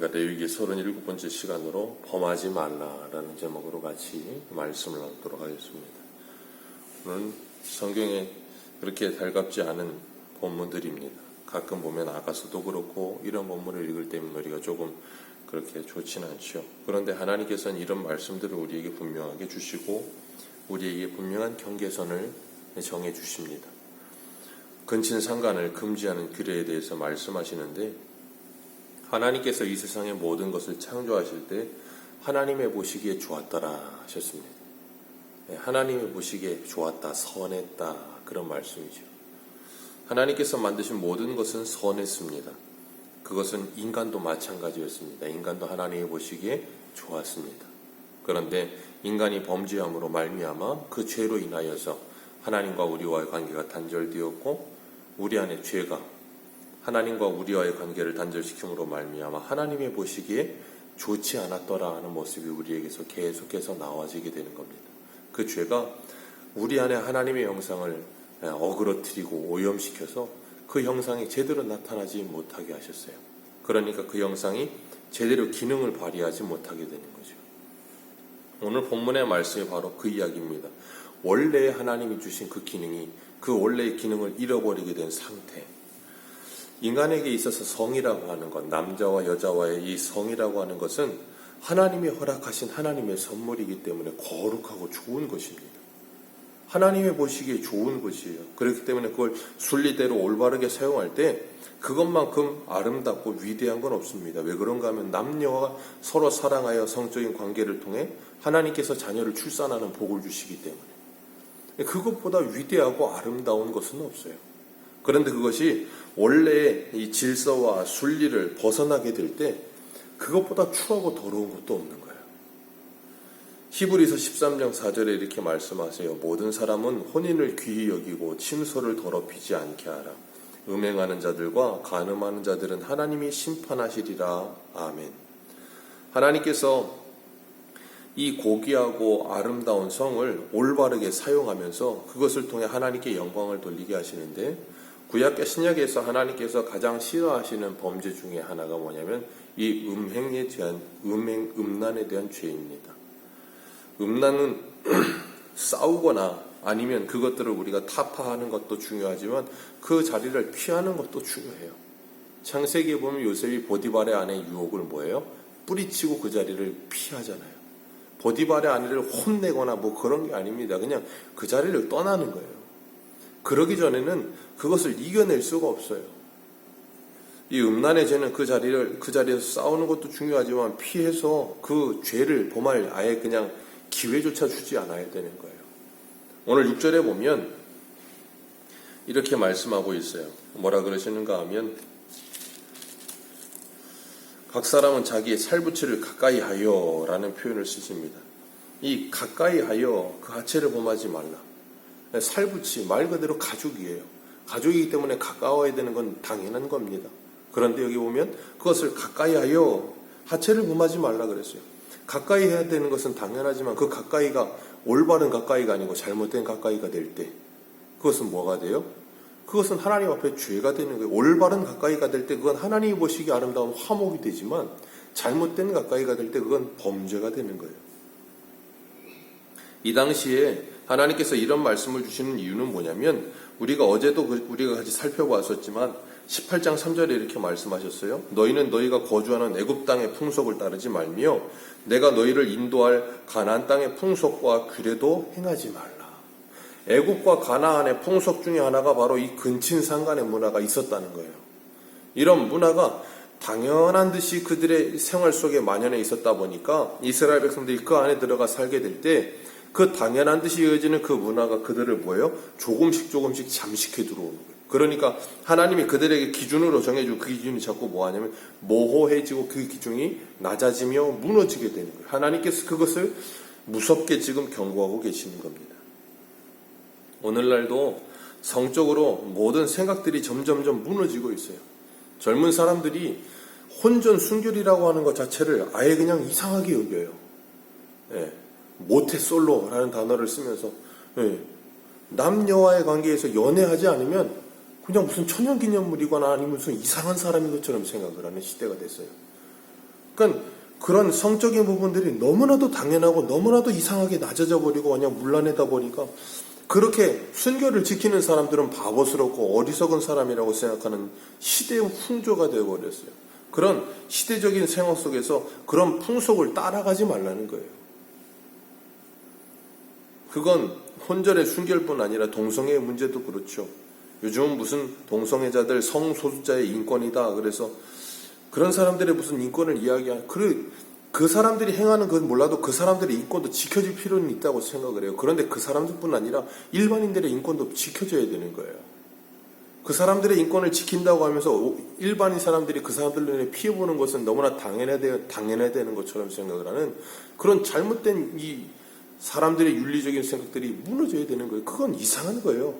우리가 레위기 37번째 시간으로 범하지 말라라는 제목으로 같이 말씀을 나누도록 하겠습니다. 오늘 성경에 그렇게 달갑지 않은 본문들입니다. 가끔 보면 아가서도 그렇고 이런 본문을 읽을 때면 우리가 조금 그렇게 좋지는 않죠. 그런데 하나님께서는 이런 말씀들을 우리에게 분명하게 주시고 우리에게 분명한 경계선을 정해 주십니다. 근친상간을 금지하는 규례에 대해서 말씀하시는데 하나님께서 이 세상의 모든 것을 창조하실 때 하나님의 보시기에 좋았더라 하셨습니다. 하나님의 보시기에 좋았다, 선했다 그런 말씀이죠. 하나님께서 만드신 모든 것은 선했습니다. 그것은 인간도 마찬가지였습니다. 인간도 하나님의 보시기에 좋았습니다. 그런데 인간이 범죄함으로 말미암아 그 죄로 인하여서 하나님과 우리와의 관계가 단절되었고 우리 안에 죄가 하나님과 우리와의 관계를 단절시킴으로 말미암아 하나님의 보시기에 좋지 않았더라 하는 모습이 우리에게서 계속해서 나와지게 되는 겁니다. 그 죄가 우리 안에 하나님의 형상을 어그러뜨리고 오염시켜서 그 형상이 제대로 나타나지 못하게 하셨어요. 그러니까 그 형상이 제대로 기능을 발휘하지 못하게 되는 거죠. 오늘 본문의 말씀이 바로 그 이야기입니다. 원래 하나님이 주신 그 기능이 그 원래의 기능을 잃어버리게 된 상태. 인간에게 있어서 성이라고 하는 것, 남자와 여자와의 이 성이라고 하는 것은 하나님이 허락하신 하나님의 선물이기 때문에 거룩하고 좋은 것입니다. 하나님이 보시기에 좋은 것이에요. 그렇기 때문에 그걸 순리대로 올바르게 사용할 때 그것만큼 아름답고 위대한 건 없습니다. 왜 그런가 하면 남녀가 서로 사랑하여 성적인 관계를 통해 하나님께서 자녀를 출산하는 복을 주시기 때문에 그것보다 위대하고 아름다운 것은 없어요. 그런데 그것이 원래의 이 질서와 순리를 벗어나게 될 때 그것보다 추하고 더러운 것도 없는 거예요. 히브리서 13장 4절에 이렇게 말씀하세요. 모든 사람은 혼인을 귀히 여기고 침소를 더럽히지 않게 하라. 음행하는 자들과 간음하는 자들은 하나님이 심판하시리라. 아멘. 하나님께서 이 고귀하고 아름다운 성을 올바르게 사용하면서 그것을 통해 하나님께 영광을 돌리게 하시는데 구약과 신약에서 하나님께서 가장 싫어하시는 범죄 중에 하나가 뭐냐면 이 음란에 대한 죄입니다. 음란은 싸우거나 아니면 그것들을 우리가 타파하는 것도 중요하지만 그 자리를 피하는 것도 중요해요. 창세기에 보면 요셉이 보디발의 아내 유혹을 뭐예요? 뿌리치고 그 자리를 피하잖아요. 보디발의 아내를 혼내거나 뭐 그런 게 아닙니다. 그냥 그 자리를 떠나는 거예요. 그러기 전에는 그것을 이겨낼 수가 없어요. 이 음란의 죄는 그 자리에서 싸우는 것도 중요하지만 피해서 그 죄를 범할 아예 그냥 기회조차 주지 않아야 되는 거예요. 오늘 6절에 보면 이렇게 말씀하고 있어요. 뭐라 그러시는가 하면 각 사람은 자기의 살부치를 가까이 하여 라는 표현을 쓰십니다. 이 가까이 하여 그 하체를 범하지 말라. 살부치 말 그대로 가족이에요. 가족이기 때문에 가까워야 되는 건 당연한 겁니다. 그런데 여기 보면 그것을 가까이 하여 하체를 범하지 말라 그랬어요. 가까이 해야 되는 것은 당연하지만 그 가까이가 올바른 가까이가 아니고 잘못된 가까이가 될 때 그것은 뭐가 돼요? 그것은 하나님 앞에 죄가 되는 거예요. 올바른 가까이가 될 때 그건 하나님이 보시기에 아름다운 화목이 되지만 잘못된 가까이가 될 때 그건 범죄가 되는 거예요. 이 당시에 하나님께서 이런 말씀을 주시는 이유는 뭐냐면 우리가 어제도 우리가 같이 살펴봤었지만 18장 3절에 이렇게 말씀하셨어요. 너희는 너희가 거주하는 애굽 땅의 풍속을 따르지 말며 내가 너희를 인도할 가나안 땅의 풍속과 규례도 행하지 말라. 애굽과 가나안의 풍속 중에 하나가 바로 이 근친상간의 문화가 있었다는 거예요. 이런 문화가 당연한 듯이 그들의 생활 속에 만연해 있었다 보니까 이스라엘 백성들이 그 안에 들어가 살게 될 때 그 당연한 듯이 이어지는 그 문화가 그들을 뭐예요? 조금씩 잠식해 들어오는 거예요. 그러니까 하나님이 그들에게 기준으로 정해주고 그 기준이 자꾸 뭐하냐면 모호해지고 그 기준이 낮아지며 무너지게 되는 거예요. 하나님께서 그것을 무섭게 지금 경고하고 계시는 겁니다. 오늘날도 성적으로 모든 생각들이 점점점 무너지고 있어요. 젊은 사람들이 혼전 순결이라고 하는 것 자체를 아예 그냥 이상하게 여겨요. 모태솔로라는 단어를 쓰면서 남녀와의 관계에서 연애하지 않으면 그냥 무슨 천연기념물이거나 아니면 무슨 이상한 사람인 것처럼 생각을 하는 시대가 됐어요. 그러니까 그런 성적인 부분들이 너무나도 당연하고 너무나도 이상하게 낮아져 버리고 그냥 물러내다 보니까 그렇게 순결을 지키는 사람들은 바보스럽고 어리석은 사람이라고 생각하는 시대의 풍조가 되어버렸어요. 그런 시대적인 생활 속에서 그런 풍속을 따라가지 말라는 거예요. 그건 혼절의 순결뿐 아니라 동성애의 문제도 그렇죠. 요즘은 무슨 동성애자들 성소수자의 인권이다. 그래서 그런 사람들의 무슨 인권을 이야기하는 그 사람들이 행하는 건 몰라도 그 사람들의 인권도 지켜질 필요는 있다고 생각을 해요. 그런데 그 사람들뿐 아니라 일반인들의 인권도 지켜져야 되는 거예요. 그 사람들의 인권을 지킨다고 하면서 일반인 사람들이 그 사람들 눈에 피해보는 것은 너무나 당연해야 되는 것처럼 생각을 하는 그런 잘못된 이 사람들의 윤리적인 생각들이 무너져야 되는 거예요. 그건 이상한 거예요.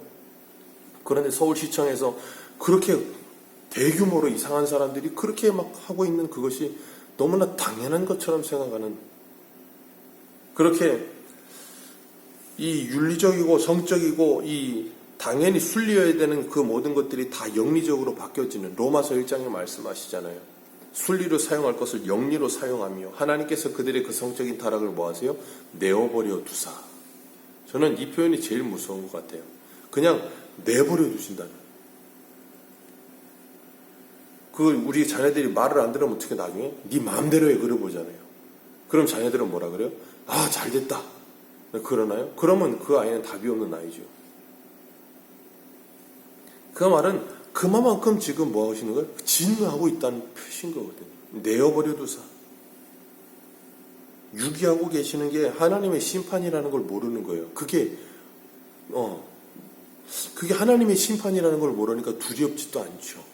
그런데 서울시청에서 그렇게 대규모로 이상한 사람들이 그렇게 막 하고 있는 그것이 너무나 당연한 것처럼 생각하는, 그렇게 이 윤리적이고 성적이고 이 당연히 순리여야 되는 그 모든 것들이 다 영리적으로 바뀌어지는, 로마서 1장에 말씀하시잖아요. 순리로 사용할 것을 영리로 사용하며 하나님께서 그들의 그 성적인 타락을 뭐 하세요? 내어버려 두사. 저는 이 표현이 제일 무서운 것 같아요. 그냥 내버려 두신다는. 우리 자녀들이 말을 안 들으면 어떻게 나중에 네 마음대로 해 그래 보잖아요. 그럼 자녀들은 뭐라 그래요? 아, 잘됐다. 그러나요? 그러면 그 아이는 답이 없는 아이죠. 그 말은 그만큼 지금 뭐 하시는 거예요? 진노하고 있다는 표시인 거거든요. 내어버려 두사. 유기하고 계시는 게 하나님의 심판이라는 걸 모르는 거예요. 그게 하나님의 심판이라는 걸 모르니까 두렵지도 않죠.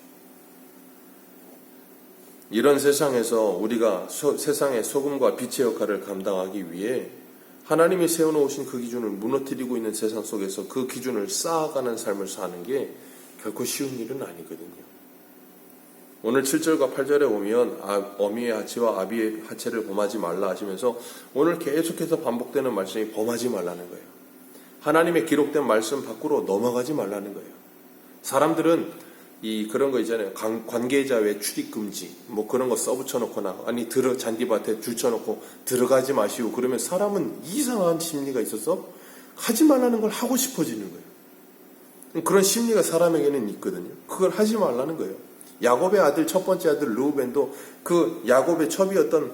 이런 세상에서 우리가 세상의 소금과 빛의 역할을 감당하기 위해 하나님이 세워놓으신 그 기준을 무너뜨리고 있는 세상 속에서 그 기준을 쌓아가는 삶을 사는 게 결코 쉬운 일은 아니거든요. 오늘 7절과 8절에 보면 어미의 하체와 아비의 하체를 범하지 말라 하시면서 오늘 계속해서 반복되는 말씀이 범하지 말라는 거예요. 하나님의 기록된 말씀 밖으로 넘어가지 말라는 거예요. 사람들은 그런 거 있잖아요. 관계자 외 출입 금지 뭐 그런 거 써붙여놓거나 아니 잔디밭에 줄쳐놓고 들어가지 마시고 그러면 사람은 이상한 심리가 있어서 하지 말라는 걸 하고 싶어지는 거예요. 그런 심리가 사람에게는 있거든요. 그걸 하지 말라는 거예요. 야곱의 아들 첫 번째 아들 르우벤도 그 야곱의 첩이었던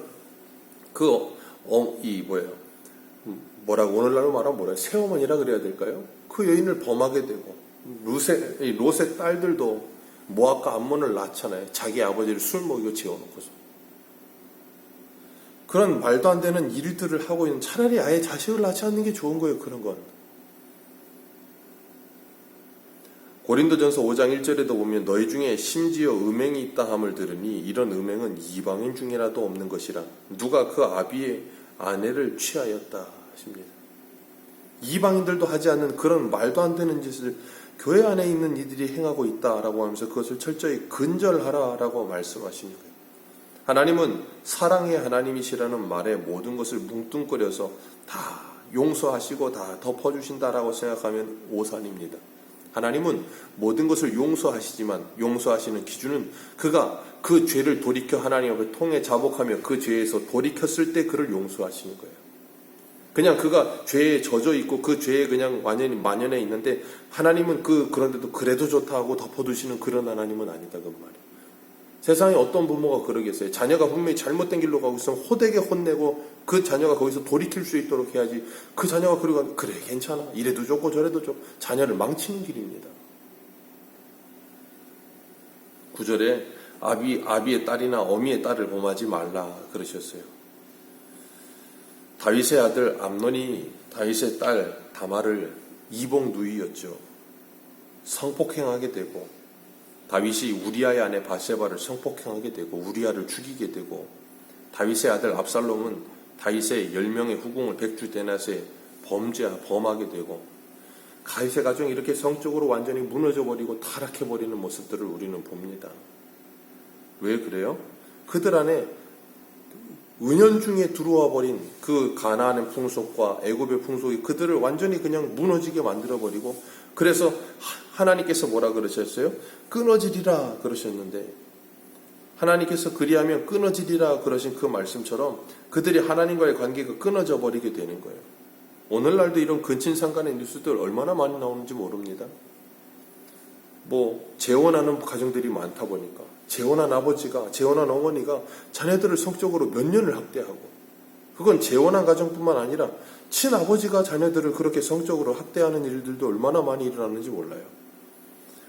뭐라고 오늘날로 말하면 뭐라 새어머니라 그래야 될까요? 그 여인을 범하게 되고 롯의 딸들도 모압과 암몬을 낳잖아요. 자기 아버지를 술 먹이고 재워놓고서. 그런 말도 안 되는 일들을 하고 있는, 차라리 아예 자식을 낳지 않는 게 좋은 거예요. 그런 건. 고린도전서 5장 1절에도 보면 너희 중에 심지어 음행이 있다 함을 들으니 이런 음행은 이방인 중이라도 없는 것이라. 누가 그 아비의 아내를 취하였다 하십니다. 이방인들도 하지 않는 그런 말도 안 되는 짓을 교회 안에 있는 이들이 행하고 있다라고 하면서 그것을 철저히 근절하라라고 말씀하시는 거예요. 하나님은 사랑의 하나님이시라는 말에 모든 것을 뭉뚱거려서 다 용서하시고 다 덮어주신다라고 생각하면 오산입니다. 하나님은 모든 것을 용서하시지만 용서하시는 기준은 그가 그 죄를 돌이켜 하나님 앞에 통해 자복하며 그 죄에서 돌이켰을 때 그를 용서하시는 거예요. 그냥 그가 죄에 젖어 있고 그 죄에 그냥 완전히 만연해 있는데 하나님은 그런데도 그래도 좋다 하고 덮어두시는 그런 하나님은 아니다 그 말이에요. 세상에 어떤 부모가 그러겠어요. 자녀가 분명히 잘못된 길로 가고 있으면 호되게 혼내고 그 자녀가 거기서 돌이킬 수 있도록 해야지. 그 자녀가 그러고 그래 괜찮아 이래도 좋고 저래도 좋고 자녀를 망치는 길입니다. 9절에 아비의 딸이나 어미의 딸을 범하지 말라 그러셨어요. 다윗의 아들 암논이 다윗의 딸 다말을 이복 누이였죠. 성폭행하게 되고 다윗이 우리아의 아내 바세바를 성폭행하게 되고 우리아를 죽이게 되고 다윗의 아들 압살롬은 다윗의 10명의 후궁을 백주대낮에 범하게 되고 다윗의 가정이 이렇게 성적으로 완전히 무너져버리고 타락해버리는 모습들을 우리는 봅니다. 왜 그래요? 그들 안에 은연중에 들어와 버린 그 가나안의 풍속과 애굽의 풍속이 그들을 완전히 그냥 무너지게 만들어버리고 그래서 하나님께서 뭐라 그러셨어요? 끊어지리라 그러셨는데 하나님께서 그리하면 끊어지리라 그러신 그 말씀처럼 그들이 하나님과의 관계가 끊어져 버리게 되는 거예요. 오늘날도 이런 근친상간의 뉴스들 얼마나 많이 나오는지 모릅니다. 재혼하는 가정들이 많다 보니까 재혼한 아버지가, 재혼한 어머니가 자녀들을 성적으로 몇 년을 학대하고, 그건 재혼한 가정뿐만 아니라 친아버지가 자녀들을 그렇게 성적으로 학대하는 일들도 얼마나 많이 일어나는지 몰라요.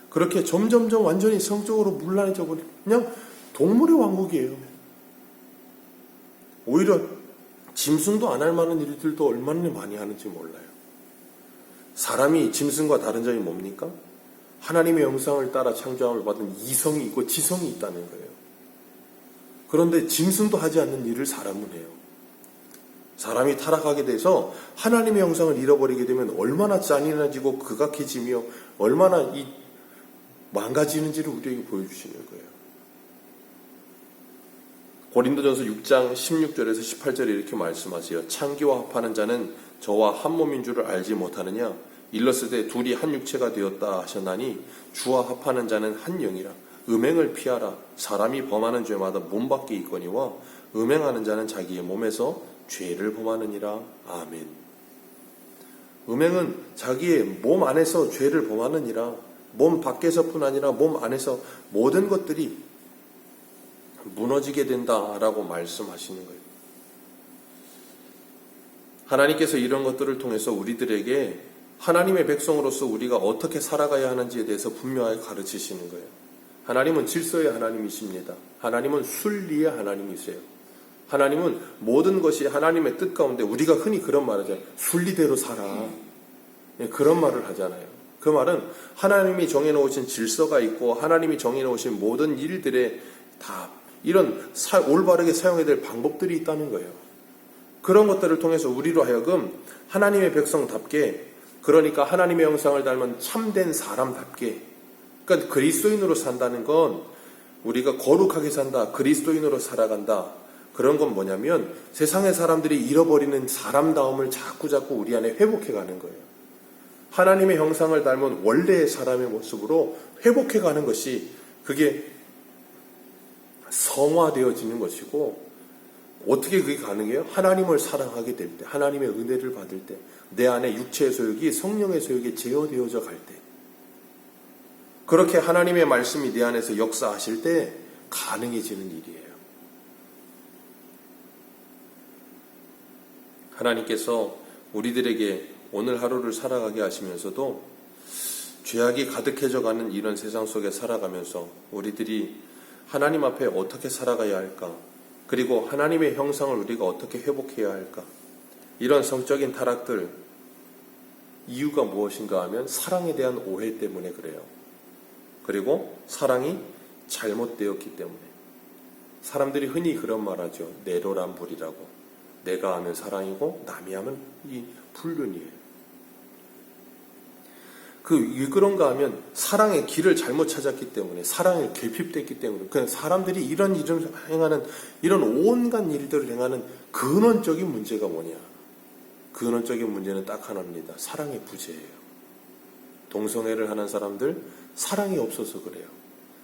그렇게 점점점 완전히 성적으로 문란해져 버리고 그냥 동물의 왕국이에요. 오히려 짐승도 안 할 만한 일들도 얼마나 많이 하는지 몰라요. 사람이 짐승과 다른 점이 뭡니까? 하나님의 영상을 따라 창조함을 받은 이성이 있고 지성이 있다는 거예요. 그런데 짐승도 하지 않는 일을 사람은 해요. 사람이 타락하게 돼서 하나님의 영상을 잃어버리게 되면 얼마나 잔인해지고 극악해지며 얼마나 망가지는지를 우리에게 보여주시는 거예요. 고린도전서 6장 16절에서 18절에 이렇게 말씀하세요. 창기와 합하는 자는 저와 한 몸인 줄을 알지 못하느냐? 일렀으되 둘이 한 육체가 되었다 하셨나니 주와 합하는 자는 한 영이라. 음행을 피하라. 사람이 범하는 죄마다 몸 밖에 있거니와 음행하는 자는 자기의 몸에서 죄를 범하느니라. 아멘. 음행은 자기의 몸 안에서 죄를 범하느니라. 몸 밖에서뿐 아니라 몸 안에서 모든 것들이 무너지게 된다라고 말씀하시는 거예요. 하나님께서 이런 것들을 통해서 우리들에게 하나님의 백성으로서 우리가 어떻게 살아가야 하는지에 대해서 분명하게 가르치시는 거예요. 하나님은 질서의 하나님이십니다. 하나님은 순리의 하나님이세요. 하나님은 모든 것이 하나님의 뜻 가운데, 우리가 흔히 그런 말을 하잖아요. 순리대로 살아. 그런 말을 하잖아요. 그 말은 하나님이 정해놓으신 질서가 있고 하나님이 정해놓으신 모든 일들에 다 이런 올바르게 사용해야 될 방법들이 있다는 거예요. 그런 것들을 통해서 우리로 하여금 하나님의 백성답게, 그러니까 하나님의 형상을 닮은 참된 사람답게, 그러니까 그리스도인으로 산다는 건 우리가 거룩하게 산다, 그리스도인으로 살아간다. 그런 건 뭐냐면 세상의 사람들이 잃어버리는 사람다움을 자꾸자꾸 우리 안에 회복해가는 거예요. 하나님의 형상을 닮은 원래의 사람의 모습으로 회복해가는 것이, 그게 성화되어지는 것이고, 어떻게 그게 가능해요? 하나님을 사랑하게 될 때, 하나님의 은혜를 받을 때, 내 안에 육체의 소욕이 성령의 소욕에 제어되어져 갈 때, 그렇게 하나님의 말씀이 내 안에서 역사하실 때 가능해지는 일이에요. 하나님께서 우리들에게 오늘 하루를 살아가게 하시면서도 죄악이 가득해져 가는 이런 세상 속에 살아가면서 우리들이 하나님 앞에 어떻게 살아가야 할까? 그리고 하나님의 형상을 우리가 어떻게 회복해야 할까? 이런 성적인 타락들, 이유가 무엇인가 하면 사랑에 대한 오해 때문에 그래요. 그리고 사랑이 잘못되었기 때문에. 사람들이 흔히 그런 말 하죠. 내로남불이라고. 내가 하면 사랑이고 남이 하면 이 불륜이에요. 왜 그런가 하면 사랑의 길을 잘못 찾았기 때문에, 사랑에 결핍됐기 때문에, 그냥 사람들이 이런 일을 행하는, 이런 온갖 일들을 행하는 근원적인 문제가 뭐냐? 근원적인 문제는 딱 하나입니다. 사랑의 부재예요. 동성애를 하는 사람들, 사랑이 없어서 그래요.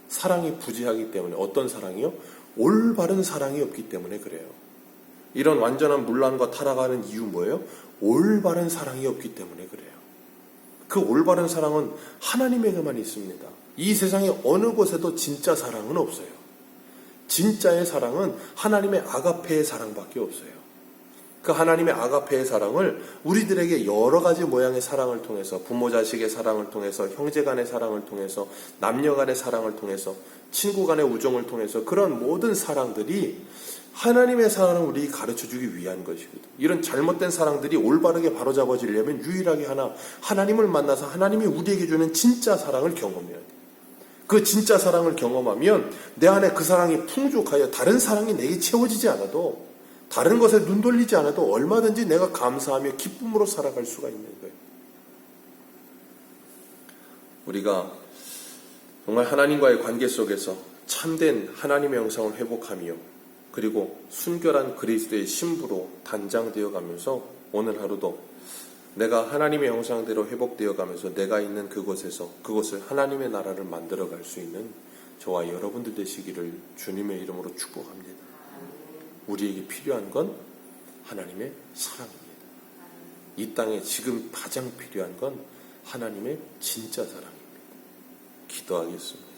사랑이 부재하기 때문에. 어떤 사랑이요? 올바른 사랑이 없기 때문에 그래요. 이런 완전한 문란과 타락하는 이유 뭐예요? 올바른 사랑이 없기 때문에 그래요. 그 올바른 사랑은 하나님에게만 있습니다. 이 세상에 어느 곳에도 진짜 사랑은 없어요. 진짜의 사랑은 하나님의 아가페의 사랑밖에 없어요. 그 하나님의 아가페의 사랑을 우리들에게 여러 가지 모양의 사랑을 통해서, 부모 자식의 사랑을 통해서, 형제 간의 사랑을 통해서, 남녀 간의 사랑을 통해서, 친구 간의 우정을 통해서, 그런 모든 사랑들이 하나님의 사랑을 우리 가르쳐주기 위한 것이거든. 이런 잘못된 사랑들이 올바르게 바로잡아지려면 유일하게 하나님을 만나서 하나님이 우리에게 주는 진짜 사랑을 경험해야 돼. 그 진짜 사랑을 경험하면 내 안에 그 사랑이 풍족하여 다른 사랑이 내게 채워지지 않아도, 다른 것에 눈 돌리지 않아도 얼마든지 내가 감사하며 기쁨으로 살아갈 수가 있는 거예요. 우리가 정말 하나님과의 관계 속에서 참된 하나님의 형상을 회복하며, 그리고 순결한 그리스도의 신부로 단장되어 가면서 오늘 하루도 내가 하나님의 형상대로 회복되어 가면서 내가 있는 그곳에서 그곳을 하나님의 나라를 만들어 갈 수 있는 저와 여러분들 되시기를 주님의 이름으로 축복합니다. 우리에게 필요한 건 하나님의 사랑입니다. 이 땅에 지금 가장 필요한 건 하나님의 진짜 사랑입니다. 기도하겠습니다.